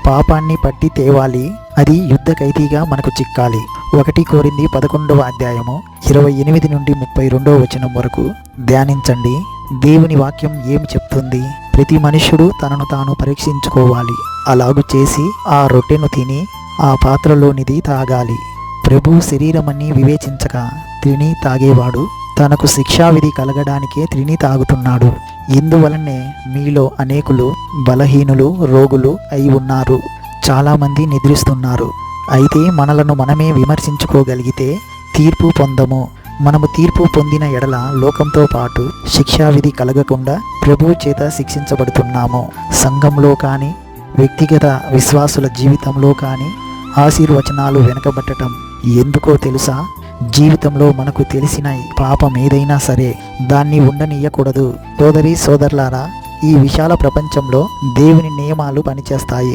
పాపాన్ని పట్టి తేవాలి, అది యుద్ధ ఖైదీగా మనకు చిక్కాలి. 1 కొరింథీ 11వ అధ్యాయము 28 నుండి 32వ వచనం వరకు ధ్యానించండి. దేవుని వాక్యం ఏమి చెప్తుంది? ప్రతి మనుష్యుడు తనను తాను పరీక్షించుకోవాలి. అలాగు చేసి ఆ రొట్టెను తిని ఆ పాత్రలోనిది తాగాలి. ప్రభు శరీరమని వివేచించక తిని తాగేవాడు తనకు శిక్షావిధి కలగడానికే తిని తాగుతున్నాడు. ఇందువలనే మీలో అనేకులు బలహీనులు, రోగులు అయి ఉన్నారు. చాలామంది నిద్రిస్తున్నారు. అయితే మనలను మనమే విమర్శించుకోగలిగితే తీర్పు పొందము. మనము తీర్పు పొందిన ఎడల లోకంతో పాటు శిక్షావిధి కలగకుండా ప్రభువు చేత శిక్షించబడుతున్నాము. సంఘంలో కానీ వ్యక్తిగత విశ్వాసుల జీవితంలో కానీ ఆశీర్వచనాలు వెనకబట్టడం ఎందుకో తెలుసా? జీవితంలో మనకు తెలిసిన పాపం ఏదైనా సరే దాన్ని ఉండనీయకూడదు. సోదరి సోదరులారా, ఈ విశాల ప్రపంచంలో దేవుని నియమాలు పనిచేస్తాయి.